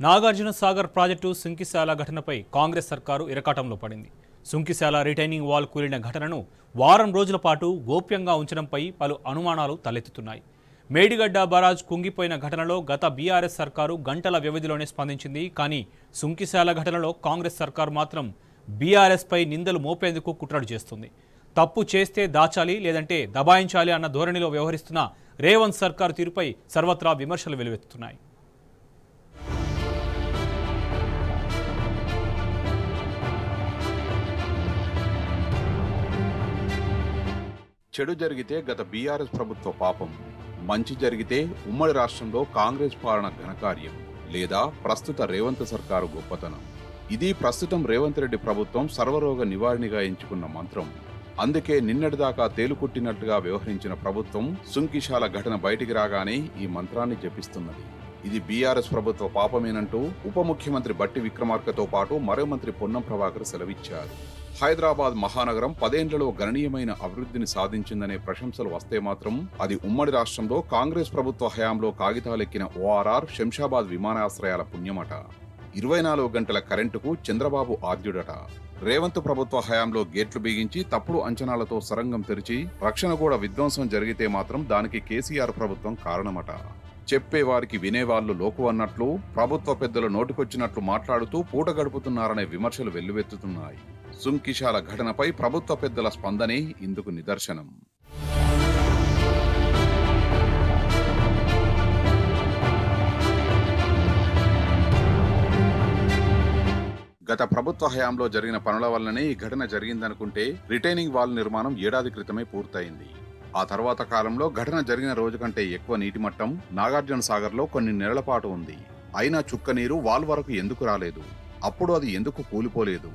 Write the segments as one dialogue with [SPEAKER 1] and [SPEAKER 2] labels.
[SPEAKER 1] Nagarjuna Sagar project Sunkishala ఘటనపై కాంగ్రెస్ సర్కారు ఇరకాటంలో పడింది. సుంకిశాల రిటైనింగ్ వాల్ కూలిన ఘటనను వారం రోజుల పాటు గోప్యంగా ఉంచడంపై పలు అనుమానాలు తలెత్తుతున్నాయి. మేడిగడ్డ బరాజ్ కుంగిపోయిన ఘటనలో గత బీఆర్ఎస్ సర్కారు గంటల వ్యవధిలోనే స్పందించింది. కానీ సుంకిశాల ఘటనలో కాంగ్రెస్ సర్కారు మాత్రం బీఆర్ఎస్పై నిందలు మోపేందుకు కుట్రలు చేస్తుంది. తప్పు చేస్తే దాచాలి, లేదంటే దబాయించాలి అన్న ధోరణిలో వ్యవహరిస్తున్న రేవంత్ సర్కారు తీరుపై సర్వత్రా విమర్శలు వెలువెత్తుతున్నాయి.
[SPEAKER 2] చెడు జరిగితే గత బీఆర్ఎస్ ప్రభుత్వ పాపం, మంచి జరిగితే ఉమ్మడి రాష్ట్రంలో కాంగ్రెస్ పాలన ఘనకార్యం, లేదా ప్రస్తుత రేవంత్ సర్కారు గొప్పతనం. ఇది ప్రస్తుతం రేవంత్ రెడ్డి ప్రభుత్వం సర్వరోగ నివారణగా ఎంచుకున్న మంత్రం. అందుకే నిన్నటిదాకా తేలుకుట్టినట్టుగా వ్యవహరించిన ప్రభుత్వం సుంకిశాల ఘటన బయటికి రాగానే ఈ మంత్రాన్ని జపిస్తున్నది. ఇది బీఆర్ఎస్ ప్రభుత్వ పాపమేనంటూ ఉప ముఖ్యమంత్రి బట్టి విక్రమార్కతో పాటు మరో మంత్రి పొన్నం ప్రభాకర్ సెలవిచ్చారు. హైదరాబాద్ మహానగరం 10 ఏళ్లలో గణనీయమైన అభివృద్ధిని సాధించిందనే ప్రశంసలు వస్తే మాత్రం అది ఉమ్మడి రాష్ట్రంలో కాంగ్రెస్ ప్రభుత్వ హయాంలో కాగితాలెక్కిన ORR శంషాబాద్ విమానాశ్రయాల పుణ్యమట. 24 గంటల కరెంటుకు చంద్రబాబు ఆద్యుడట. రేవంత్ ప్రభుత్వ హయాంలో గేట్లు బిగించి తప్పుడు అంచనాలతో సొరంగం తెరిచి రక్షణ కూడా విధ్వంసం జరిగితే మాత్రం దానికి కేసీఆర్ ప్రభుత్వం కారణమట. చెప్పేవారికి వినేవాళ్లు లోకు అన్నట్లు ప్రభుత్వ పెద్దలు నోటికొచ్చినట్లు మాట్లాడుతూ పూట గడుపుతున్నారనే విమర్శలు వెల్లువెత్తుతున్నాయి. సుంకిశాల ఘటనపై ప్రభుత్వ పెద్దల స్పందనే ఇందుకు నిదర్శనం. గత ప్రభుత్వ హయాంలో జరిగిన పనుల వల్లనే ఈ ఘటన జరిగిందనుకుంటే రిటైనింగ్ వాల్ నిర్మాణం ఏడాది క్రితమే పూర్తయింది. ఆ తర్వాత కాలంలో ఘటన జరిగిన రోజు కంటే ఎక్కువ నీటి మట్టం నాగార్జున సాగర్లో కొన్ని నెలల పాటు ఉంది. అయినా చుక్క నీరు వాల్ వరకు ఎందుకు రాలేదు? అప్పుడు అది ఎందుకు కూలిపోలేదు?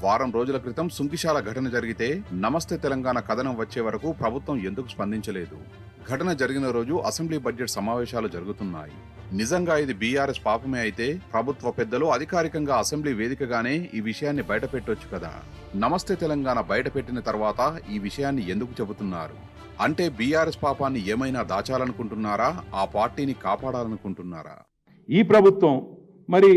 [SPEAKER 2] వారం రోజుల క్రితం సుంకిశాల ఘటన జరిగితే నమస్తే తెలంగాణ కథనం వచ్చే వరకు ప్రభుత్వం ఎందుకు స్పందించలేదు? ఘటన జరిగిన రోజు అసెంబ్లీ బడ్జెట్ సమావేశాలు జరుగుతున్నాయి. నిజంగా ఇది బీఆర్ఎస్ పాపమే అయితే ప్రభుత్వ పెద్దలు అధికారికంగా అసెంబ్లీ వేదికగానే ఈ విషయాన్ని బయటపెట్టొచ్చు కదా. నమస్తే తెలంగాణ బయటపెట్టిన తర్వాత ఈ విషయాన్ని ఎందుకు చెబుతున్నారు? అంటే బీఆర్ఎస్ పాపాన్ని ఏమైనా దాచాలనుకుంటున్నారా? ఆ పార్టీని కాపాడాలనుకుంటున్నారా?
[SPEAKER 3] ఈ ప్రభుత్వం మరి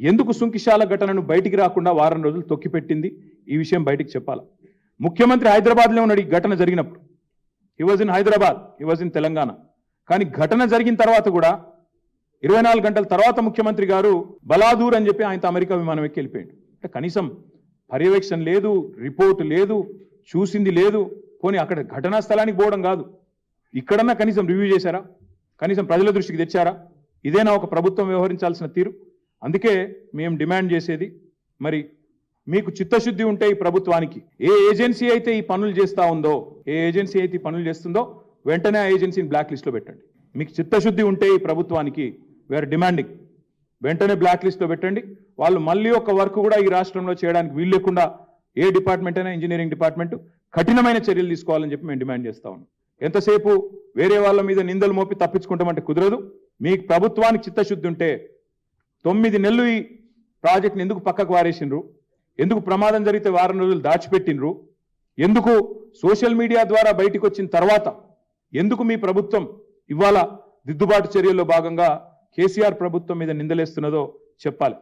[SPEAKER 3] ఎందుకు సుంకిశాల ఘటనను బయటికి రాకుండా వారం రోజులు తొక్కిపెట్టింది? ఈ విషయం బయటికి చెప్పాలి. ముఖ్యమంత్రి హైదరాబాద్లో ఉన్నాడు ఈ ఘటన జరిగినప్పుడు. He was in Hyderabad, he was in Telangana. కానీ ఘటన జరిగిన తర్వాత కూడా 24 గంటల తర్వాత ముఖ్యమంత్రి గారు బలాదూర్ అని చెప్పి ఆయనతో అమెరికా విమానం ఎక్కి వెళ్ళిపోయాడు. అంటే కనీసం పర్యవేక్షణ లేదు, రిపోర్ట్ లేదు, చూసింది లేదు. పోనీ అక్కడ ఘటనా స్థలానికి పోవడం కాదు, ఇక్కడన్నా కనీసం రివ్యూ చేశారా? కనీసం ప్రజల దృష్టికి తెచ్చారా? ఇదేనా ఒక ప్రభుత్వం వ్యవహరించాల్సిన తీరు? అందుకే మేము డిమాండ్ చేసేది, మరి మీకు చిత్తశుద్ధి ఉంటే ఈ ప్రభుత్వానికి ఏ ఏజెన్సీ అయితే ఈ పనులు చేస్తూ ఉందో, ఏ ఏజెన్సీ అయితే ఈ పనులు చేస్తుందో వెంటనే ఆ ఏజెన్సీని బ్లాక్ లిస్ట్లో పెట్టండి. మీకు చిత్తశుద్ధి ఉంటే ఈ ప్రభుత్వానికి వీఆర్ డిమాండింగ్ వెంటనే బ్లాక్ లిస్ట్లో పెట్టండి. వాళ్ళు మళ్ళీ ఒక వర్క్ కూడా ఈ రాష్ట్రంలో చేయడానికి వీలు లేకుండా ఏ డిపార్ట్మెంట్ అయినా ఇంజనీరింగ్ డిపార్ట్మెంట్ కఠినమైన చర్యలు తీసుకోవాలని చెప్పి మేము డిమాండ్ చేస్తా ఉన్నాం. ఎంతసేపు వేరే వాళ్ళ మీద నిందలు మోపి తప్పించుకుంటామంటే కుదరదు. మీ ప్రభుత్వానికి చిత్తశుద్ధి ఉంటే 9 నెలలు ఈ ప్రాజెక్ట్ని ఎందుకు పక్కకు వారేసిండ్రు? ఎందుకు ప్రమాదం జరిగితే వారం రోజులు దాచిపెట్టినరు? ఎందుకు సోషల్ మీడియా ద్వారా బయటకు వచ్చిన తర్వాత ఎందుకు మీ ప్రభుత్వం ఇవాళ దిద్దుబాటు చర్యల్లో భాగంగా కేసీఆర్ ప్రభుత్వం మీద నిందలేస్తున్నదో చెప్పాలి.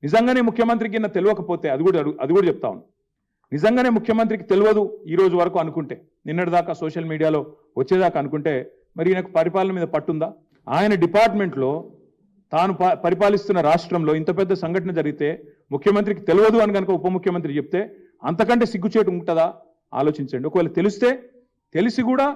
[SPEAKER 3] నిజంగానే ముఖ్యమంత్రికి తెలియకపోతే అది కూడా చెప్తా ఉన్నాను. నిజంగానే ముఖ్యమంత్రికి తెలియదు ఈ రోజు వరకు అనుకుంటే, నిన్నటిదాకా సోషల్ మీడియాలో వచ్చేదాకా అనుకుంటే, మరి ఈయనకు పరిపాలన మీద పట్టుందా? ఆయన డిపార్ట్మెంట్లో తాను పరిపాలిస్తున్న రాష్ట్రంలో ఇంత పెద్ద సంఘటన జరిగితే ముఖ్యమంత్రికి తెలియదు అని కనుక ఉప ముఖ్యమంత్రి చెప్తే అంతకంటే సిగ్గుచేటు ఉంటుందా? ఆలోచించండి. ఒకవేళ తెలిసి కూడా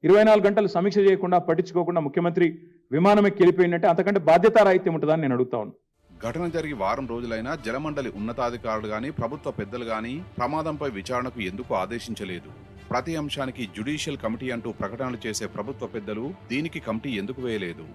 [SPEAKER 3] 24 గంటలు సమీక్ష చేయకుండా పట్టించుకోకుండా ముఖ్యమంత్రి విమానం ఎక్కి వెళ్ళిపోయిందంటే అంతకంటే బాధ్యతారాహిత్యం ఉంటుందా అని నేను అడుగుతా ఉన్నాను.
[SPEAKER 2] ఘటన జరిగి వారం రోజులైనా జలమండలి ఉన్నతాధికారులు గాని ప్రభుత్వ పెద్దలు గాని ప్రమాదంపై విచారణకు ఎందుకు ఆదేశించలేదు? ప్రతి అంశానికి జ్యుడిషియల్ కమిటీ అంటూ ప్రకటనలు చేసే ప్రభుత్వ పెద్దలు దీనికి కమిటీ ఎందుకు వేయలేదు?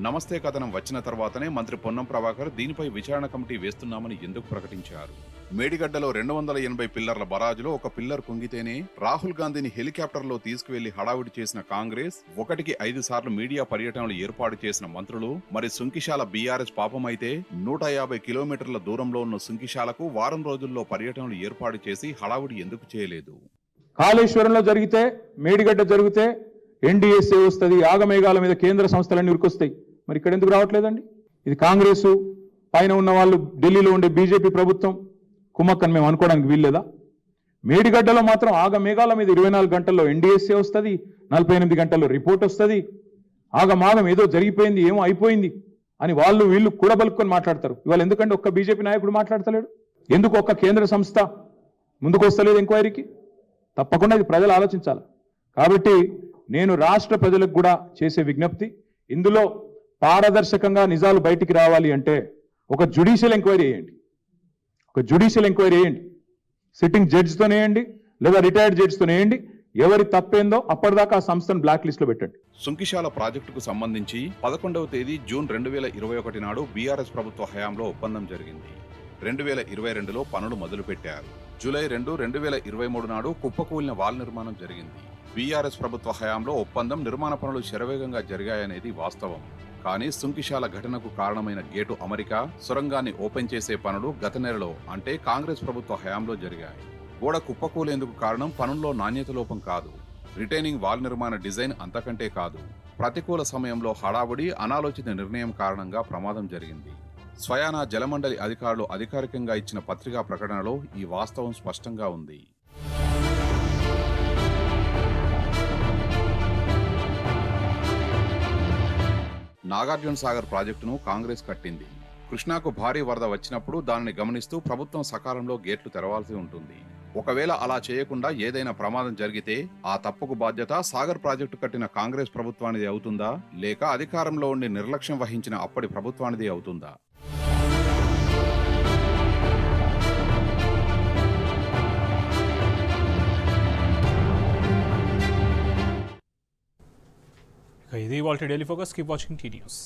[SPEAKER 2] నమస్తే కథనం వచ్చిన తర్వాతనే మంత్రి పొన్నం ప్రభాకర్ దీనిపై విచారణ కమిటీ వేస్తున్నామని ఎందుకు ప్రకటించారు? మేడిగడ్డలో 280 పిల్లర్ల బరాజులో ఒక పిల్లర్ కుంగితేనే రాహుల్ గాంధీని హెలికాప్టర్లో తీసుకువెళ్లి హడావుడి చేసిన కాంగ్రెస్, 1కి 5 సార్లు మీడియా పర్యటనలు ఏర్పాటు చేసిన మంత్రులు, మరి సుంకిశాల బీఆర్ఎస్ పాపమైతే 150 కిలోమీటర్ల దూరంలో ఉన్న సుంకిశాలకు వారం రోజుల్లో పర్యటనలు ఏర్పాటు చేసి హడావుడి ఎందుకు చేయలేదు?
[SPEAKER 3] కాళేశ్వరంలో జరిగితే, మేడిగడ్డ జరిగితే ఎన్డీఎస్ఏ వస్తుంది, ఆగమేఘాల మీద కేంద్ర సంస్థలన్నీ ఉరికొస్తాయి. మరి ఇక్కడ ఎందుకు రావట్లేదండి? ఇది కాంగ్రెసు పైన ఉన్న వాళ్ళు ఢిల్లీలో ఉండే బీజేపీ ప్రభుత్వం కుమ్మక్కని మేము అనుకోవడానికి వీల్లేదా? మేడిగడ్డలో మాత్రం ఆగమేఘాల మీద 24 గంటల్లో ఎన్డీఎస్ఏ వస్తుంది, 48 గంటల్లో రిపోర్ట్ వస్తుంది. ఆగమాగం ఏదో జరిగిపోయింది, ఏమో అయిపోయింది అని వాళ్ళు వీళ్ళు కూడబలుకొని మాట్లాడతారు. ఇవాళ ఎందుకంటే ఒక్క బీజేపీ నాయకుడు మాట్లాడతలేడు? ఎందుకు ఒక్క కేంద్ర సంస్థ ముందుకు వస్తలేదు ఎంక్వైరీకి? తప్పకుండా ఇది ప్రజలు ఆలోచించాలి. కాబట్టి నేను రాష్ట్ర ప్రజలకు కూడా చేసే విజ్ఞప్తి, ఇందులో పారదర్శకంగా నిజాలు బయటికి రావాలి అంటే ఒక జ్యుడిషియల్ ఎంక్వైరీ చేయండి. ఒక జ్యుడిషియల్ ఎంక్వైరీ చేయండి. సిట్టింగ్ జడ్జితోనే వేయండి, లేదా రిటైర్డ్ జడ్జితోనే వేయండి. ఎవరి తప్పేందో అప్పటిదాకా ఆ సంస్థను బ్లాక్ లిస్ట్ లో పెట్టండి.
[SPEAKER 2] సుంకిశాల ప్రాజెక్టుకు సంబంధించి 11వ తేదీ జూన్ 2021 నాడు బీఆర్ఎస్ ప్రభుత్వ హయాంలో ఒప్పందం జరిగింది. 2022లో పనులు మొదలుపెట్టారు. జూలై 2, 2023 నాడు కుప్పకూలిన వాల్ నిర్మాణం జరిగింది. బీఆర్ఎస్ ప్రభుత్వ హయాంలో ఒప్పందం, నిర్మాణ పనులు శరవేగంగా జరిగాయనేది వాస్తవం. కానీ సుంకిశాల ఘటనకు కారణమైన గేటు అమరిక, సొరంగాన్ని ఓపెన్ చేసే పనులు గత నెలలో అంటే కాంగ్రెస్ ప్రభుత్వ హయాంలో జరిగాయి. గోడ కుప్పకూలేందుకు కారణం పనుల్లో నాణ్యత లోపం కాదు, రిటైనింగ్ వాల్ నిర్మాణ డిజైన్ అంతకంటే కాదు. ప్రతికూల సమయంలో హడావుడి, అనాలోచిత నిర్ణయం కారణంగా ప్రమాదం జరిగింది. స్వయానా జలమండలి అధికారులు అధికారికంగా ఇచ్చిన పత్రికా ప్రకటనలో ఈ వాస్తవం స్పష్టంగా ఉంది. నాగార్జున సాగర్ ప్రాజెక్టును కాంగ్రెస్ కట్టింది. కృష్ణాకు భారీ వరద వచ్చినప్పుడు దానిని గమనిస్తూ ప్రభుత్వం సకాలంలో గేట్లు తెరవాల్సి ఉంటుంది. ఒకవేళ అలా చేయకుండా ఏదైనా ప్రమాదం జరిగితే ఆ తప్పుకు బాధ్యత సాగర్ ప్రాజెక్టు కట్టిన కాంగ్రెస్ ప్రభుత్వానిది అవుతుందా, లేక అధికారంలో ఉండి నిర్లక్ష్యం వహించిన అప్పటి ప్రభుత్వానిది అవుతుందా?
[SPEAKER 1] ఇది వాళ్ళ daily focus. Keep watching tea news.